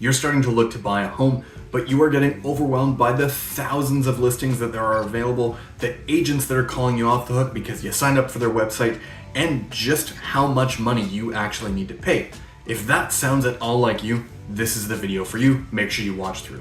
You're starting to look to buy a home, but you are getting overwhelmed by the thousands of listings that there are available, the agents that are calling you off the hook because you signed up for their website, and just how much money you actually need to pay. If that sounds at all like you, this is the video for you. Make sure you watch through.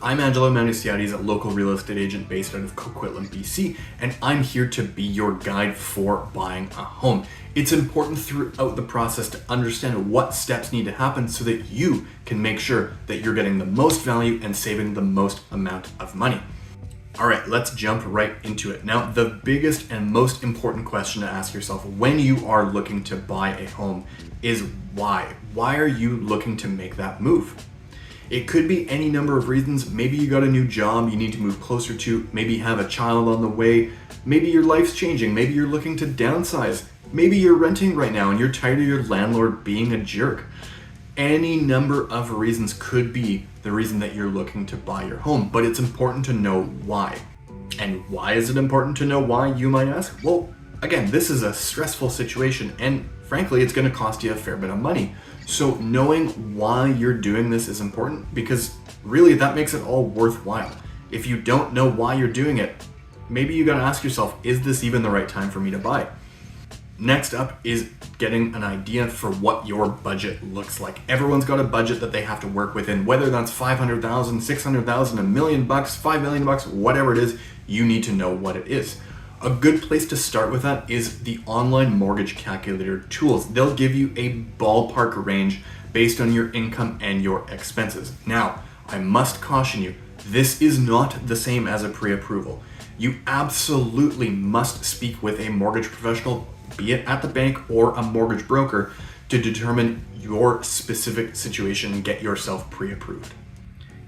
I'm Angelo Manusiades, a local real estate agent based out of Coquitlam, BC, and I'm here to be your guide for buying a home. It's important throughout the process to understand what steps need to happen so that you can make sure that you're getting the most value and saving the most amount of money. All right, let's jump right into it. Now, the biggest and most important question to ask yourself when you are looking to buy a home is why? Why are you looking to make that move? It could be any number of reasons. Maybe you got a new job you need to move closer to, maybe have a child on the way, maybe your life's changing, maybe you're looking to downsize, maybe you're renting right now and you're tired of your landlord being a jerk. Any number of reasons could be the reason that you're looking to buy your home, but it's important to know why. And why is it important to know why, you might ask? Well, again, this is a stressful situation and frankly, it's going to cost you a fair bit of money. So knowing why you're doing this is important because really that makes it all worthwhile. If you don't know why you're doing it, maybe you got to ask yourself, is this even the right time for me to buy? Next up is getting an idea for what your budget looks like. Everyone's got a budget that they have to work within, whether that's $500,000, $600,000, $1 million, $5 million, whatever it is, you need to know what it is. A good place to start with that is the online mortgage calculator tools. They'll give you a ballpark range based on your income and your expenses. Now, I must caution you, this is not the same as a pre-approval. You absolutely must speak with a mortgage professional, be it at the bank or a mortgage broker, to determine your specific situation and get yourself pre-approved.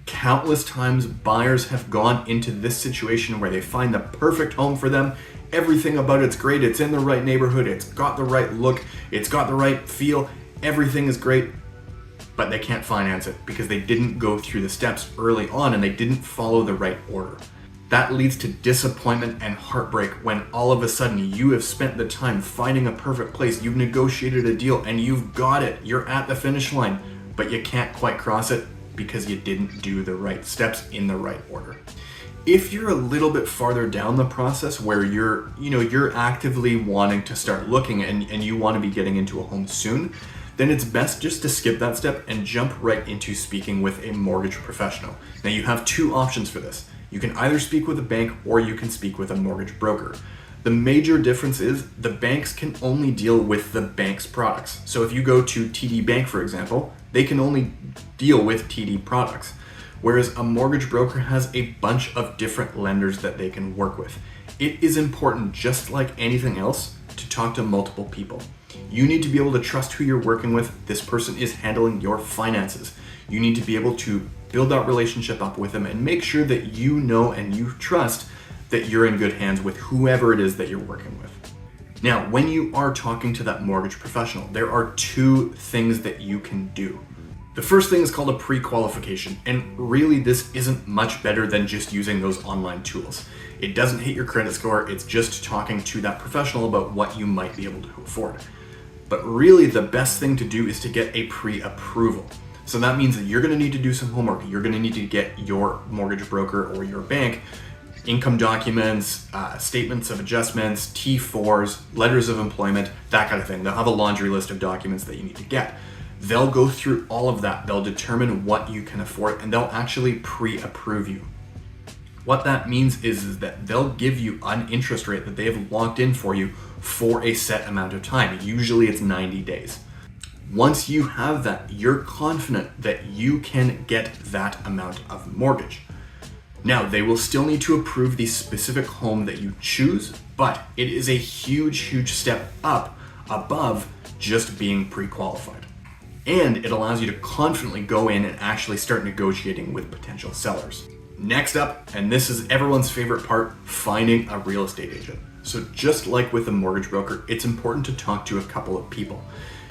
Countless times buyers have gone into this situation where they find the perfect home for them. Everything about it's great. It's in the right neighborhood. It's got the right look. It's got the right feel. Everything is great, but they can't finance it because they didn't go through the steps early on and they didn't follow the right order. That leads to disappointment and heartbreak when all of a sudden you have spent the time finding a perfect place, you've negotiated a deal and you've got it. You're at the finish line, but you can't quite cross it because you didn't do the right steps in the right order. If you're a little bit farther down the process where you're actively wanting to start looking and you want to be getting into a home soon, then it's best just to skip that step and jump right into speaking with a mortgage professional. Now you have two options for this. You can either speak with a bank or you can speak with a mortgage broker. The major difference is the banks can only deal with the bank's products. So if you go to TD Bank, for example, they can only deal with TD products. Whereas a mortgage broker has a bunch of different lenders that they can work with. It is important, just like anything else, to talk to multiple people. You need to be able to trust who you're working with. This person is handling your finances. You need to be able to build that relationship up with them and make sure that you know and you trust that you're in good hands with whoever it is that you're working with. Now, when you are talking to that mortgage professional, there are two things that you can do. The first thing is called a pre-qualification, and really this isn't much better than just using those online tools. It doesn't hit your credit score, it's just talking to that professional about what you might be able to afford. But really the best thing to do is to get a pre-approval. So that means that you're going to need to do some homework. You're going to need to get your mortgage broker or your bank income documents, statements of adjustments, T4s, letters of employment, that kind of thing. They'll have a laundry list of documents that you need to get. They'll go through all of that. They'll determine what you can afford and they'll actually pre-approve you. What that means is that they'll give you an interest rate that they've locked in for you for a set amount of time. Usually it's 90 days. Once you have that, you're confident that you can get that amount of mortgage. Now, they will still need to approve the specific home that you choose, but it is a huge, huge step up above just being pre-qualified. And it allows you to confidently go in and actually start negotiating with potential sellers. Next up, and this is everyone's favorite part, finding a real estate agent. So just like with a mortgage broker, it's important to talk to a couple of people.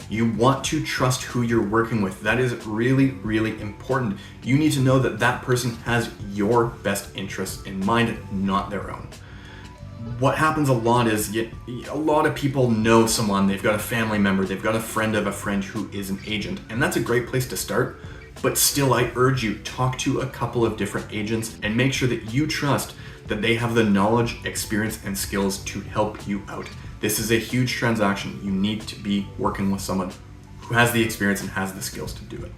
You want to trust who you're working with. That is really, really important. You need to know that that person has your best interests in mind, not their own. What happens a lot is a lot of people know someone, they've got a family member, they've got a friend of a friend who is an agent, and that's a great place to start. But still, I urge you, talk to a couple of different agents and make sure that you trust that they have the knowledge, experience, and skills to help you out. This is a huge transaction. You need to be working with someone who has the experience and has the skills to do it.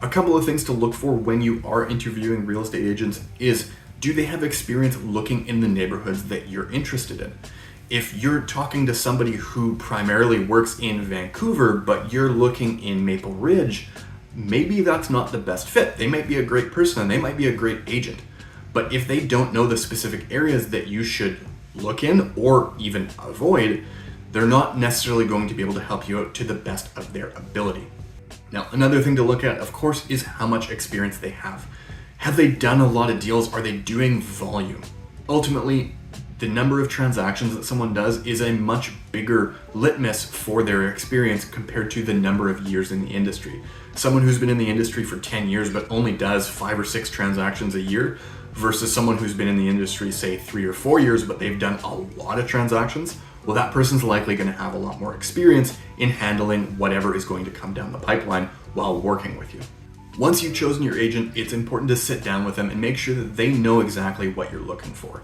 A couple of things to look for when you are interviewing real estate agents is, do they have experience looking in the neighborhoods that you're interested in? If you're talking to somebody who primarily works in Vancouver, but you're looking in Maple Ridge, maybe that's not the best fit. They might be a great person and they might be a great agent. But if they don't know the specific areas that you should look in or even avoid, they're not necessarily going to be able to help you out to the best of their ability. Now, another thing to look at, of course, is how much experience they have. Have they done a lot of deals? Are they doing volume? Ultimately, the number of transactions that someone does is a much bigger litmus for their experience compared to the number of years in the industry. Someone who's been in the industry for 10 years but only does 5 or 6 transactions a year versus someone who's been in the industry, say 3 or 4 years, but they've done a lot of transactions, well, that person's likely going to have a lot more experience in handling whatever is going to come down the pipeline while working with you. Once you've chosen your agent, it's important to sit down with them and make sure that they know exactly what you're looking for.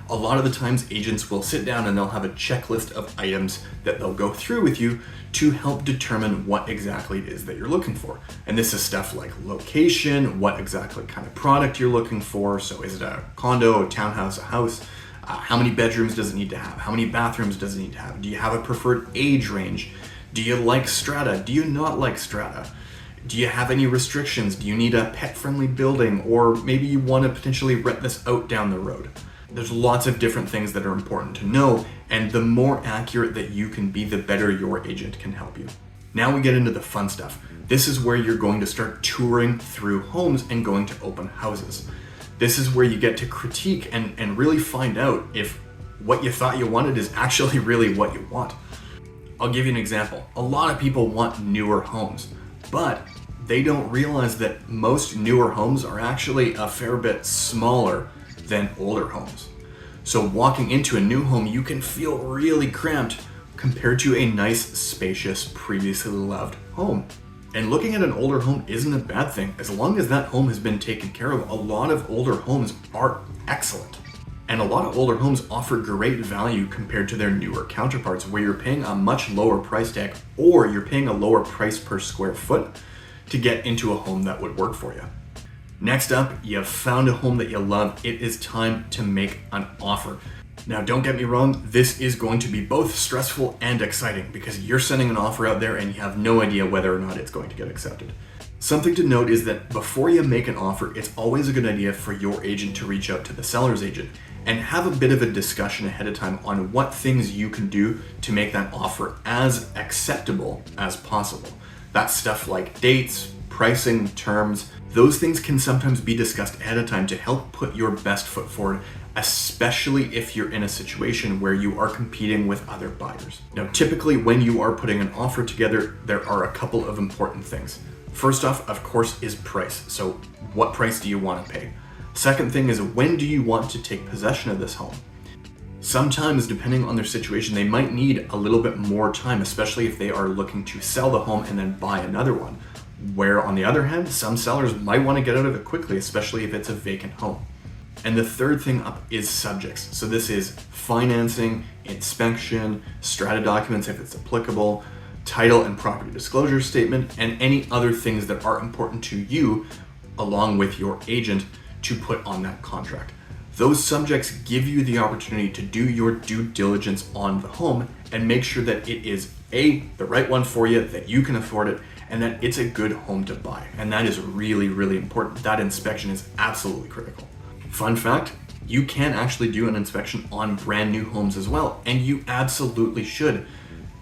A lot of the times agents will sit down and they'll have a checklist of items that they'll go through with you to help determine what exactly it is that you're looking for. And this is stuff like location, what exactly kind of product you're looking for. So is it a condo, a townhouse, a house? How many bedrooms does it need to have? How many bathrooms does it need to have? Do you have a preferred age range? Do you like strata? Do you not like strata? Do you have any restrictions? Do you need a pet-friendly building? Or maybe you want to potentially rent this out down the road. There's lots of different things that are important to know, and the more accurate that you can be, the better your agent can help you. Now we get into the fun stuff. This is where you're going to start touring through homes and going to open houses. This is where you get to critique and really find out if what you thought you wanted is actually really what you want. I'll give you an example. A lot of people want newer homes, but they don't realize that most newer homes are actually a fair bit smaller than older homes. So walking into a new home, you can feel really cramped compared to a nice, spacious, previously loved home. And looking at an older home isn't a bad thing, as long as that home has been taken care of. A lot of older homes are excellent. And a lot of older homes offer great value compared to their newer counterparts, where you're paying a much lower price tag or you're paying a lower price per square foot to get into a home that would work for you. Next up, you've found a home that you love. It is time to make an offer. Now, don't get me wrong, this is going to be both stressful and exciting because you're sending an offer out there and you have no idea whether or not it's going to get accepted. Something to note is that before you make an offer, it's always a good idea for your agent to reach out to the seller's agent and have a bit of a discussion ahead of time on what things you can do to make that offer as acceptable as possible. That's stuff like dates, pricing, terms. Those things can sometimes be discussed ahead of time to help put your best foot forward, especially if you're in a situation where you are competing with other buyers. Now, typically when you are putting an offer together, there are a couple of important things. First off, of course, is price. So what price do you want to pay? Second thing is, when do you want to take possession of this home? Sometimes, depending on their situation, they might need a little bit more time, especially if they are looking to sell the home and then buy another one. Where on the other hand, some sellers might want to get out of it quickly, especially if it's a vacant home. And the third thing up is subjects. So this is financing, inspection, strata documents if it's applicable, title and property disclosure statement, and any other things that are important to you along with your agent to put on that contract. Those subjects give you the opportunity to do your due diligence on the home and make sure that it is the right one for you, that you can afford it, and that it's a good home to buy. And that is really, really important. That inspection is absolutely critical. Fun fact, you can actually do an inspection on brand new homes as well, and you absolutely should.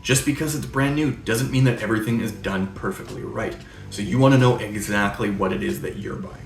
Just because it's brand new doesn't mean that everything is done perfectly right. So you want to know exactly what it is that you're buying.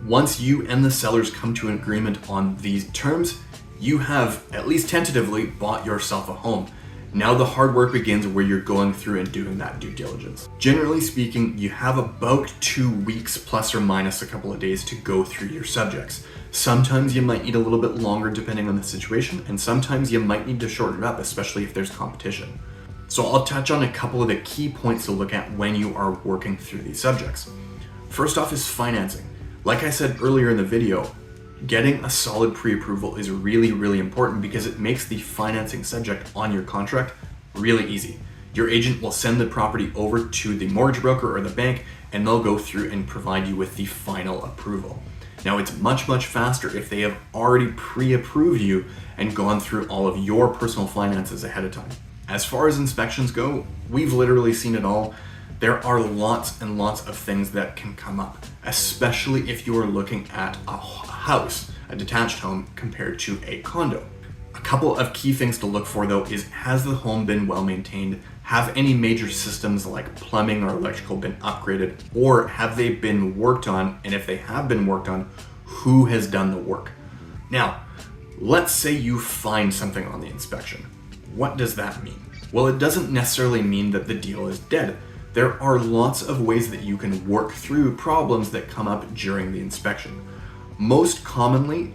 Once you and the sellers come to an agreement on these terms, you have, at least tentatively, bought yourself a home. Now the hard work begins, where you're going through and doing that due diligence. Generally speaking, you have about 2 weeks plus or minus a couple of days to go through your subjects. Sometimes you might need a little bit longer depending on the situation, and sometimes you might need to shorten it up, especially if there's competition. So I'll touch on a couple of the key points to look at when you are working through these subjects. First off is financing. Like I said earlier in the video, getting a solid pre-approval is really, really important because it makes the financing subject on your contract really easy. Your agent will send the property over to the mortgage broker or the bank, and they'll go through and provide you with the final approval. Now, it's much, much faster if they have already pre-approved you and gone through all of your personal finances ahead of time. As far as inspections go, we've literally seen it all. There are lots and lots of things that can come up, especially if you are looking at a house, a detached home, compared to a condo. A couple of key things to look for though is, has the home been well maintained? Have any major systems like plumbing or electrical been upgraded? Or have they been worked on? And if they have been worked on, who has done the work? Now, let's say you find something on the inspection. What does that mean? Well, it doesn't necessarily mean that the deal is dead. There are lots of ways that you can work through problems that come up during the inspection. Most commonly,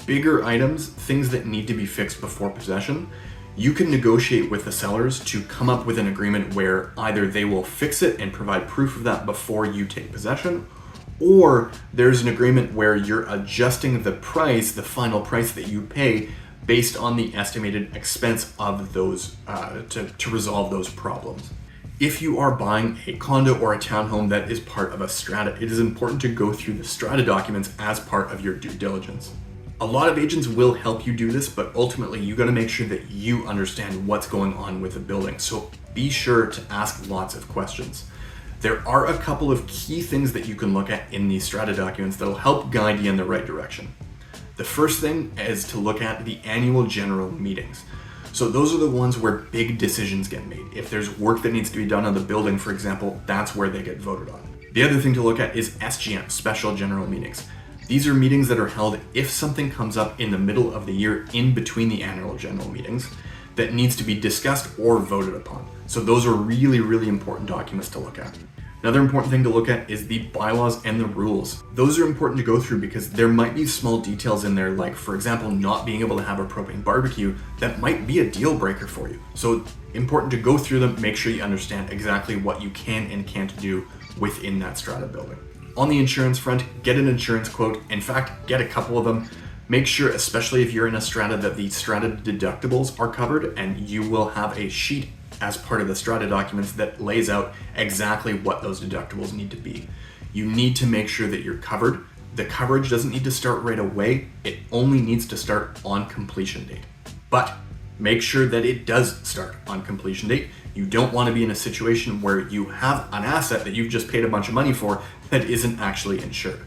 bigger items, things that need to be fixed before possession, you can negotiate with the sellers to come up with an agreement where either they will fix it and provide proof of that before you take possession, or there's an agreement where you're adjusting the price, the final price that you pay, based on the estimated expense of those to resolve those problems. If you are buying a condo or a townhome that is part of a strata, it is important to go through the strata documents as part of your due diligence. A lot of agents will help you do this, but ultimately you got to make sure that you understand what's going on with the building. So be sure to ask lots of questions. There are a couple of key things that you can look at in these strata documents that will help guide you in the right direction. The first thing is to look at the annual general meetings. So those are the ones where big decisions get made. If there's work that needs to be done on the building, for example, that's where they get voted on. The other thing to look at is SGM, Special General Meetings. These are meetings that are held if something comes up in the middle of the year in between the annual general meetings that needs to be discussed or voted upon. So those are really, really important documents to look at. Another important thing to look at is the bylaws and the rules. Those are important to go through because there might be small details in there, like for example, not being able to have a propane barbecue that might be a deal breaker for you. So important to go through them, make sure you understand exactly what you can and can't do within that strata building. On the insurance front, get an insurance quote. In fact, get a couple of them. Make sure, especially if you're in a strata, that the strata deductibles are covered, and you will have a sheet as part of the strata documents that lays out exactly what those deductibles need to be. You need to make sure that you're covered. The coverage doesn't need to start right away. It only needs to start on completion date. But make sure that it does start on completion date. You don't want to be in a situation where you have an asset that you've just paid a bunch of money for that isn't actually insured.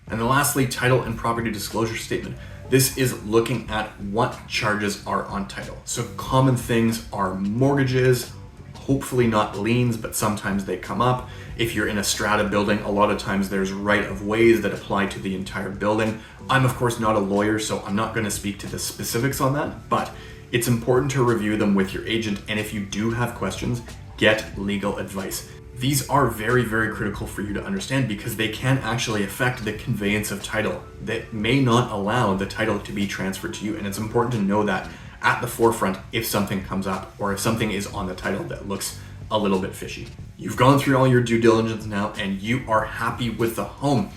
And then lastly, title and property disclosure statement. This is looking at what charges are on title. So common things are mortgages, hopefully not liens, but sometimes they come up. If you're in a strata building, a lot of times there's right of ways that apply to the entire building. I'm of course not a lawyer, so I'm not going to speak to the specifics on that, but it's important to review them with your agent. And if you do have questions, get legal advice. These are very, very critical for you to understand because they can actually affect the conveyance of title that may not allow the title to be transferred to you. And it's important to know that at the forefront if something comes up or if something is on the title that looks a little bit fishy. You've gone through all your due diligence now and you are happy with the home.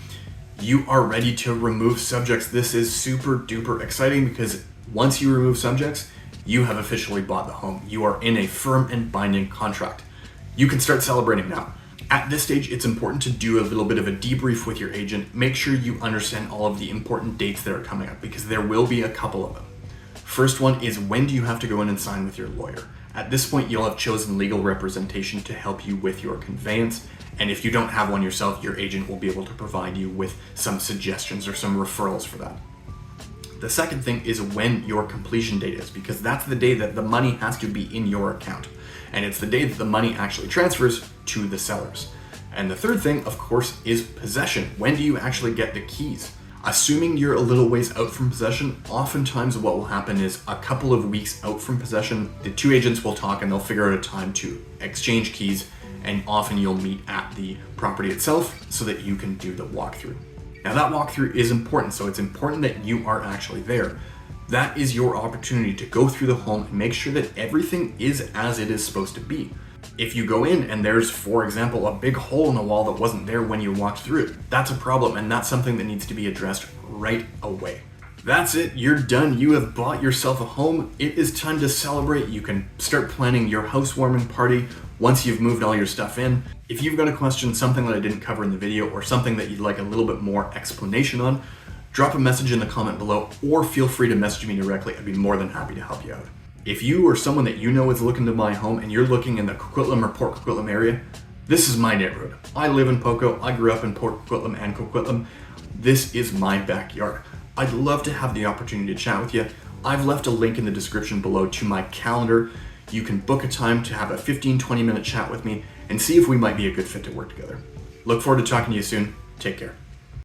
You are ready to remove subjects. This is super duper exciting because once you remove subjects, you have officially bought the home. You are in a firm and binding contract. You can start celebrating now. At this stage, it's important to do a little bit of a debrief with your agent. Make sure you understand all of the important dates that are coming up because there will be a couple of them. First one is, when do you have to go in and sign with your lawyer? At this point, you'll have chosen legal representation to help you with your conveyance. And if you don't have one yourself, your agent will be able to provide you with some suggestions or some referrals for that. The second thing is when your completion date is, because that's the day that the money has to be in your account. And it's the day that the money actually transfers to the sellers. And the third thing, of course, is possession. When do you actually get the keys? Assuming you're a little ways out from possession, oftentimes what will happen is a couple of weeks out from possession, the two agents will talk and they'll figure out a time to exchange keys, and often you'll meet at the property itself so that you can do the walkthrough. Now that walkthrough is important, so it's important that you are actually there. That is your opportunity to go through the home and make sure that everything is as it is supposed to be. If you go in and there's, for example, a big hole in the wall that wasn't there when you walked through it, that's a problem, and that's something that needs to be addressed right away. That's it, you're done. You have bought yourself a home. It is time to celebrate. You can start planning your housewarming party once you've moved all your stuff in. If you've got a question, something that I didn't cover in the video, or something that you'd like a little bit more explanation on, drop a message in the comment below, or feel free to message me directly. I'd be more than happy to help you out. If you or someone that you know is looking to buy a home and you're looking in the Coquitlam or Port Coquitlam area, this is my neighborhood. I live in Poco. I grew up in Port Coquitlam and Coquitlam. This is my backyard. I'd love to have the opportunity to chat with you. I've left a link in the description below to my calendar. You can book a time to have a 15-20 minute chat with me and see if we might be a good fit to work together. Look forward to talking to you soon. Take care.